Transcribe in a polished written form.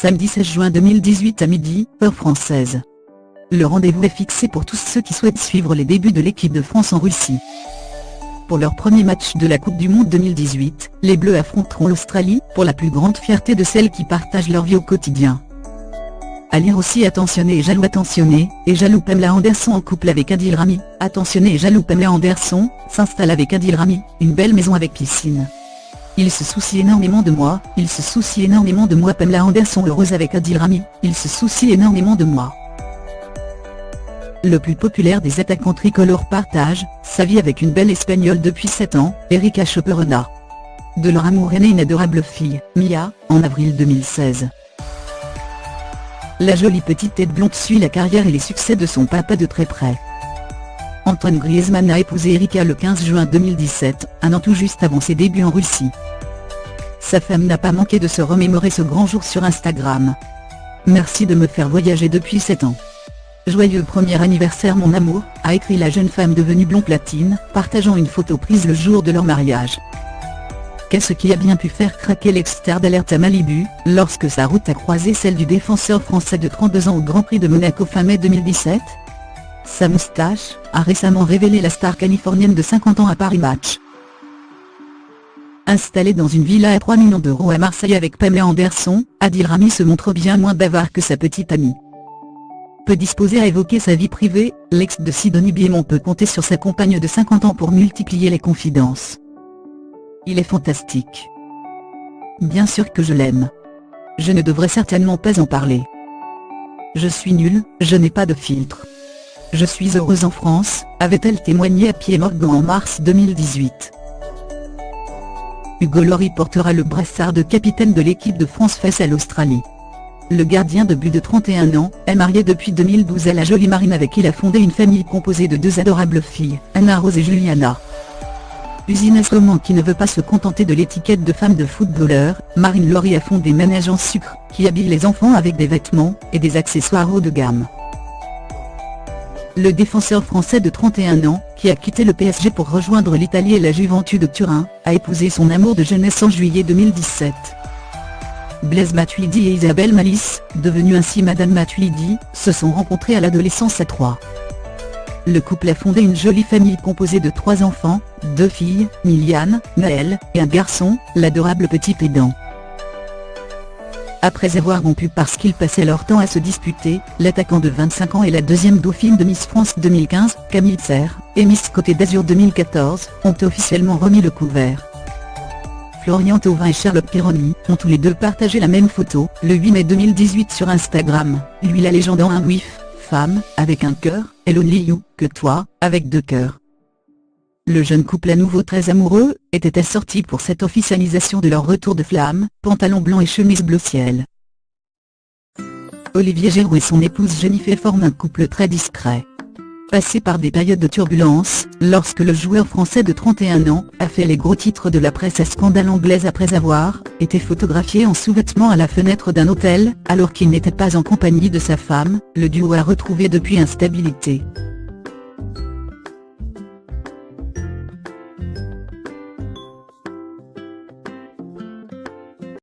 samedi 16 juin 2018 à midi, heure française. Le rendez-vous est fixé pour tous ceux qui souhaitent suivre les débuts de l'équipe de France en Russie. Pour leur premier match de la Coupe du Monde 2018, les Bleus affronteront l'Australie, pour la plus grande fierté de celles qui partagent leur vie au quotidien. À lire aussi attentionné et jaloux Pamela Anderson en couple avec Adil Rami. Attentionné et jaloux Pamela Anderson, s'installe avec Adil Rami, une belle maison avec piscine. Il se soucie énormément de moi, Pamela Anderson heureuse avec Adil Rami, il se soucie énormément de moi. Le plus populaire des attaquants tricolores partage sa vie avec une belle espagnole depuis 7 ans, Erika Choperona. De leur amour est née une adorable fille, Mia, en avril 2016. La jolie petite tête blonde suit la carrière et les succès de son papa de très près. Antoine Griezmann a épousé Erika le 15 juin 2017, un an tout juste avant ses débuts en Russie. Sa femme n'a pas manqué de se remémorer ce grand jour sur Instagram. Merci de me faire voyager depuis 7 ans. Joyeux premier anniversaire mon amour, a écrit la jeune femme devenue blond platine, partageant une photo prise le jour de leur mariage. Qu'est-ce qui a bien pu faire craquer l'ex-star d'Alerte à Malibu, lorsque sa route a croisé celle du défenseur français de 32 ans au Grand Prix de Monaco fin mai 2017 ? Sa moustache, a récemment révélé la star californienne de 50 ans à Paris Match. Installé dans une villa à 3 millions d'euros à Marseille avec Pamela Anderson, Adil Rami se montre bien moins bavard que sa petite amie. Peu disposé à évoquer sa vie privée, l'ex de Sidonie Biémont peut compter sur sa compagne de 50 ans pour multiplier les confidences. Il est fantastique. Bien sûr que je l'aime. Je ne devrais certainement pas en parler. Je suis nulle, je n'ai pas de filtre. Je suis heureuse en France, avait-elle témoigné à Pied Morgan en mars 2018. Hugo Lloris portera le brassard de capitaine de l'équipe de France face à l'Australie. Le gardien de but de 31 ans, est marié depuis 2012 à la jolie Marine avec qui il a fondé une famille composée de 2 adorables filles, Anna Rose et Juliana. Usine Roman qui ne veut pas se contenter de l'étiquette de femme de footballeur, Marine Lloris a fondé Ménage en Sucre, qui habille les enfants avec des vêtements et des accessoires haut de gamme. Le défenseur français de 31 ans, qui a quitté le PSG pour rejoindre l'Italie et la Juventus de Turin, a épousé son amour de jeunesse en juillet 2017. Blaise Matuidi et Isabelle Malice, devenue ainsi Madame Matuidi, se sont rencontrés à l'adolescence à 3. Le couple a fondé une jolie famille composée de 3 enfants, 2 filles, Miliane, Naël, et un garçon, l'adorable petit Pédan. Après avoir rompu parce qu'ils passaient leur temps à se disputer, l'attaquant de 25 ans et la deuxième dauphine de Miss France 2015, Camille Serre, et Miss Côte d'Azur 2014, ont officiellement remis le couvert. Florian Thauvin et Charlotte Pironi ont tous les deux partagé la même photo, le 8 mai 2018 sur Instagram, lui la légende en un wif, femme, avec un cœur, elle only you, que toi, avec 2 cœurs. Le jeune couple à nouveau très amoureux, était assorti pour cette officialisation de leur retour de flamme, pantalon blanc et chemise bleu ciel. Olivier Giroud et son épouse Jennifer forment un couple très discret. Passé par des périodes de turbulence, lorsque le joueur français de 31 ans a fait les gros titres de la presse à scandale anglaise après avoir été photographié en sous-vêtements à la fenêtre d'un hôtel, alors qu'il n'était pas en compagnie de sa femme, le duo a retrouvé depuis instabilité.